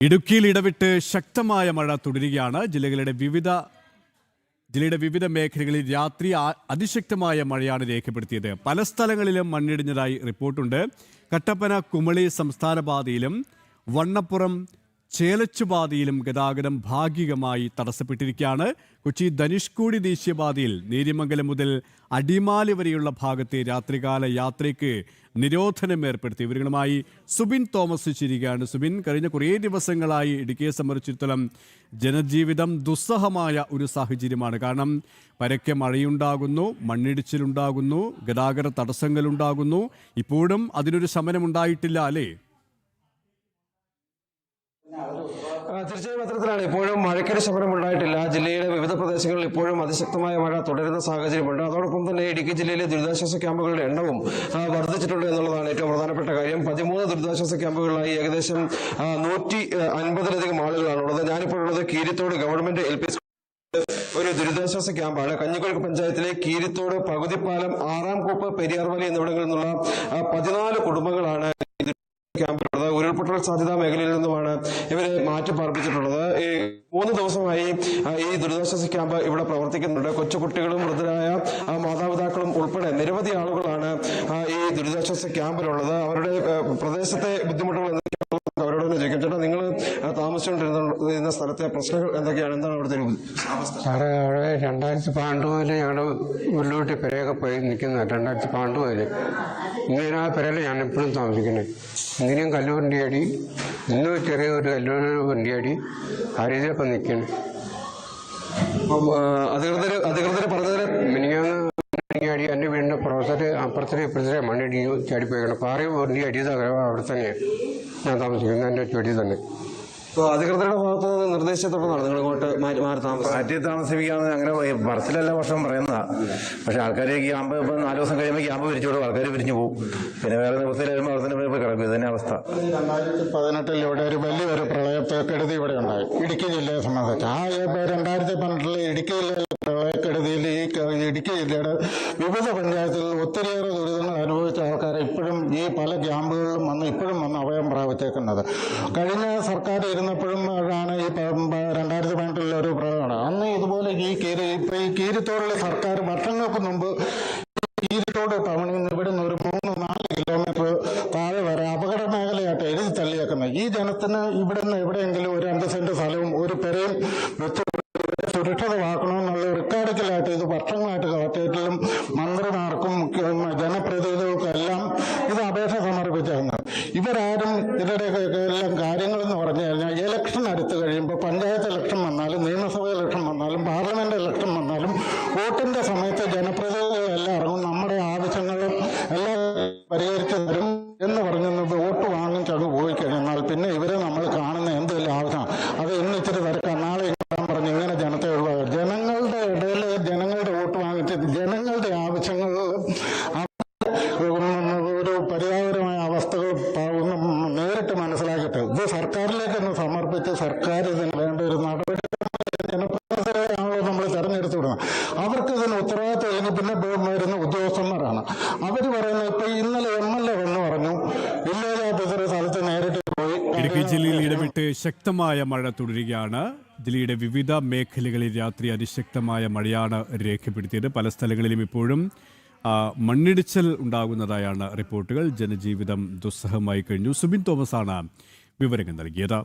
ഇടുക്കിയിൽ ഇടവിട്ട് ശക്തമായ മഴ തുടരുകയാണ്. ജില്ലയുടെ വിവിധ മേഖലകളിൽ രാത്രി അതിശക്തമായ മഴയാണ് രേഖപ്പെടുത്തിയത്. പല സ്ഥലങ്ങളിലും മണ്ണിടിഞ്ഞതായി റിപ്പോർട്ടുണ്ട്. കട്ടപ്പന കുമളി സംസ്ഥാന പാതയിലും വണ്ണപ്പുറം ചേലച്ചുപാതയിലും ഗതാഗതം ഭാഗികമായി തടസ്സപ്പെട്ടിരിക്കുകയാണ്. കൊച്ചി ധനുഷ്കോടി ദേശീയപാതയിൽ നേര്യമംഗലം മുതൽ അടിമാലി വരെയുള്ള ഭാഗത്തെ രാത്രികാല യാത്രയ്ക്ക് നിരോധനം ഏർപ്പെടുത്തി. ഇവരുമായി സുബിൻ തോമസ് ചേരുകയാണ്. സുബിൻ, കഴിഞ്ഞ കുറേ ദിവസങ്ങളായി ഇടുക്കിയെ സംബന്ധിച്ചിടത്തോളം ജനജീവിതം ദുസ്സഹമായ ഒരു സാഹചര്യമാണ്. കാരണം പരക്കെ മഴയുണ്ടാകുന്നു, മണ്ണിടിച്ചിലുണ്ടാകുന്നു, ഗതാഗത തടസ്സങ്ങളുണ്ടാകുന്നു. ഇപ്പോഴും അതിനൊരു ശമനമുണ്ടായിട്ടില്ല അല്ലേ? തീർച്ചയായും അത്തരത്തിലാണ്. ഇപ്പോഴും മഴയ്ക്കൊരു ശമനം ഉണ്ടായിട്ടില്ല. ജില്ലയുടെ വിവിധ പ്രദേശങ്ങളിൽ ഇപ്പോഴും അതിശക്തമായ മഴ തുടരുന്ന സാഹചര്യമുണ്ട്. അതോടൊപ്പം തന്നെ ഇടുക്കി ജില്ലയിലെ ദുരിതാശ്വാസ ക്യാമ്പുകളുടെ എണ്ണവും വർദ്ധിച്ചിട്ടുണ്ട് എന്നുള്ളതാണ് ഏറ്റവും പ്രധാനപ്പെട്ട കാര്യം. 13 ദുരിതാശ്വാസ ക്യാമ്പുകളിലായി ഏകദേശം 150-ലധികം ആളുകളാണുള്ളത്. ഞാനിപ്പോൾ ഉള്ളത് കീരിത്തോട് ഗവൺമെന്റ് LP ഒരു ദുരിതാശ്വാസ ക്യാമ്പാണ്. കഞ്ഞിക്കുഴി പഞ്ചായത്തിലെ കീരിത്തോട്, പകുതിപ്പാലം, ആറാംകൂപ്പ്, പെരിയാർവലി എന്നിവിടങ്ങളിൽ നിന്നുള്ള 14 കുടുംബങ്ങളാണ് ക്യാമ്പിലുള്ളത്. ഉരുൾപൊട്ടൽ സാധ്യതാ മേഖലയിൽ നിന്നുമാണ് ഇവരെ മാറ്റി പാർപ്പിച്ചിട്ടുള്ളത്. 3 ദിവസമായി ഈ ദുരിതാശ്വാസ ക്യാമ്പ് ഇവിടെ പ്രവർത്തിക്കുന്നുണ്ട്. കൊച്ചുകുട്ടികളും വൃദ്ധരായ മാതാപിതാക്കളും ഉൾപ്പെടെ നിരവധി ആളുകളാണ് ഈ ദുരിതാശ്വാസ ക്യാമ്പിലുള്ളത്. അവരുടെ പ്രദേശത്തെ ബുദ്ധിമുട്ടുകൾ അവരോട് തന്നെ ചോദിക്കാം. ചേട്ടാ, നിങ്ങൾ താമസിച്ചുകൊണ്ടിരുന്ന സ്ഥലത്തെ പ്രശ്നങ്ങൾ എന്തൊക്കെയാണ്? എന്താണ് അവിടുത്തെ അവസ്ഥ? സാറേ, അവിടെ 2012 മുതൽ ഞങ്ങളുടെ ഉള്ളിലോട്ട് പെരയൊക്കെ പോയി നിൽക്കുന്നത്. 2012 മുതൽ ഇങ്ങനെ ആ പെരയിൽ ഞാൻ എപ്പോഴും താമസിക്കുന്നത്. ഇങ്ങനെയും കല്ലുവണ്ടിയാടി, ഇന്നും ചെറിയൊരു കല്ലുവണ്ടിയാടി ആ രീതിയിലൊക്കെ നിൽക്കണം. അധികൃതർ പറഞ്ഞതിന് മിനിഞ്ഞാന്ന് വണ്ടിയാടി എൻ്റെ വീടിൻ്റെ അപ്പുറത്തിലെ ഇപ്പുറത്തിലെ മണ്ണിടിഞ്ഞു ചാടിപ്പോയിക്കണം. പാറയും വണ്ടി അടിയത് അവിടെ തന്നെയാണ് ഞാൻ താമസിക്കുന്നത്, എൻ്റെ ചുവടി തന്നെ. അധികൃതരുടെ ഭാഗത്ത് നിന്ന് നിർദ്ദേശത്തോടാണ് നിങ്ങൾ ഇങ്ങോട്ട് മാറ്റി താമസിപ്പിക്കാമെന്ന് അങ്ങനെ പറച്ചിലെല്ലാ വർഷവും പറയുന്നതാണ്. പക്ഷെ ആൾക്കാർ ക്യാമ്പ് ഇപ്പം 4 ദിവസം കഴിയുമ്പോൾ ക്യാമ്പ് പിരിച്ചു വിടും, ആൾക്കാർ പിരിഞ്ഞു പോകും. പിന്നെ വേറെ ദിവസത്തിൽ വരുമ്പോൾ അവിടെ തന്നെ പോയി കിടക്കും. ഇത് തന്നെ അവസ്ഥ. 2018 ഇവിടെ ഒരു വലിയൊരു പ്രളയക്കെടുതി ഇവിടെ ഉണ്ടായി ഇടുക്കി ജില്ലയെ സംബന്ധിച്ച്. 2018 ഇടുക്കി ജില്ലയിലെ പ്രളയക്കെടുതിയിൽ ഈ ഇടുക്കി ജില്ലയുടെ വിവിധ പഞ്ചായത്തുകളിൽ ഒത്തിരിയേറെ ദുരിതങ്ങൾ അനുഭവിച്ച ആൾക്കാരെ ഇപ്പോഴും ഈ പല ക്യാമ്പുകളിലും ഇപ്പോഴും വന്ന് അഭയം പ്രാപിച്ചേക്കുന്നത്. കഴിഞ്ഞ സർക്കാർ ഇരുന്നപ്പോഴും ആണ് ഈ 2018 ഒരു പ്രളയമാണ്. അന്ന് ഇതുപോലെ ഈ കീരിത്തോടുള്ള സർക്കാർ വർഷങ്ങൾക്ക് മുമ്പ് കീരിത്തോട് ടൗണിൽ നിന്ന് ഇവിടുന്ന് ഒരു 3-4 കിലോമീറ്റർ താഴെ വരെ അപകട മേഖലയായിട്ട് എഴുതി തള്ളിയേക്കുന്നത്. ഈ ജനത്തിന് ഇവിടുന്ന് എവിടെയെങ്കിലും ഒരു 2 സെന്റ് സ്ഥലവും ഒരു പെരയും വെച്ച് സുരക്ഷിതമാക്കണമെന്നുള്ള റിക്കാർഡിക്കലായിട്ട് ഇത് വർഷങ്ങളായിട്ട് കളക്ടറേറ്റിലും മന്ത്രിമാർക്കും ജനപ്രതിനിധികൾക്കും എല്ലാം ഇത് അപേക്ഷ സമർപ്പിച്ചിരുന്നത്. ഇവരാരും ഇവരുടെ എല്ലാം കാര്യങ്ങളെന്ന് പറഞ്ഞു കഴിഞ്ഞാൽ ഇലക്ഷൻ അടുത്ത് കഴിയുമ്പോൾ പഞ്ചായത്ത് ഇലക്ഷൻ വന്നാലും നിയമസഭ ഇലക്ഷൻ വന്നാലും പാർലമെന്റ് ഇലക്ഷൻ വന്നാലും വോട്ടിന്റെ സമയത്ത് ജനപ്രതിനിധികളെല്ലാം ഇറങ്ങും, നമ്മുടെ ആവശ്യങ്ങളും എല്ലാം പരിഹരിച്ചു തരും എന്ന് പറഞ്ഞ് വോട്ട് വാങ്ങിച്ചങ്ങ് പോയി കഴിഞ്ഞാൽ പിന്നെ ഇവരെ നമ്മൾ കാണുന്ന എന്തെങ്കിലും ആവശ്യമാണ്. അത് ഇന്ന് ഇച്ചിരി തിരക്കാം, നാളെ പറഞ്ഞ് ഇങ്ങനെ ജനത്തെ ഒഴിവാക്കുക. ജനങ്ങളുടെ ഇടയിൽ ജനങ്ങളുടെ വോട്ട് വാങ്ങിച്ച് ജനങ്ങളുടെ ആവശ്യങ്ങൾ ഒരു പരിതാപകരമായ അവസ്ഥകൾ നേരിട്ട് മനസ്സിലാക്കിയിട്ട് ഇത് സർക്കാരിലേക്കൊന്ന് സമർപ്പിച്ച് സർക്കാർ ഇതിന് വേണ്ട ഒരു നടപടി ജനപ്രതിനിധികളെയാണല്ലോ നമ്മൾ തെരഞ്ഞെടുത്ത് വിടുന്നത്. അവർക്ക് ഇതിന് ഉത്തരവാദിത്വം അല്ലെങ്കിൽ പിന്നെ വരുന്ന ഉദ്യോഗസ്ഥന്മാരാണ്. അവർ പറയുന്നത് ഇപ്പൊ ഇന്നലെ MLA വന്ന് പറഞ്ഞു വില്ലേജ് ഓഫീസർ സ്ഥലത്ത് നേരിട്ട് പോയി. ഇടുക്കി ജില്ലയിൽ ഇടവിട്ട് ശക്തമായ മഴ തുടരുകയാണ്. ജില്ലയുടെ വിവിധ മേഖലകളിൽ രാത്രി അതിശക്തമായ മഴയാണ് രേഖപ്പെടുത്തിയത്. പല സ്ഥലങ്ങളിലും ഇപ്പോഴും മണ്ണിടിച്ചൽ ഉണ്ടാകുന്നതായാണ് റിപ്പോർട്ടുകൾ. ജനജീവിതം ദുസ്സഹമായി കഴിഞ്ഞു. സുബിൻ തോമസാണ് വിവരങ്ങൾ നൽകിയത്.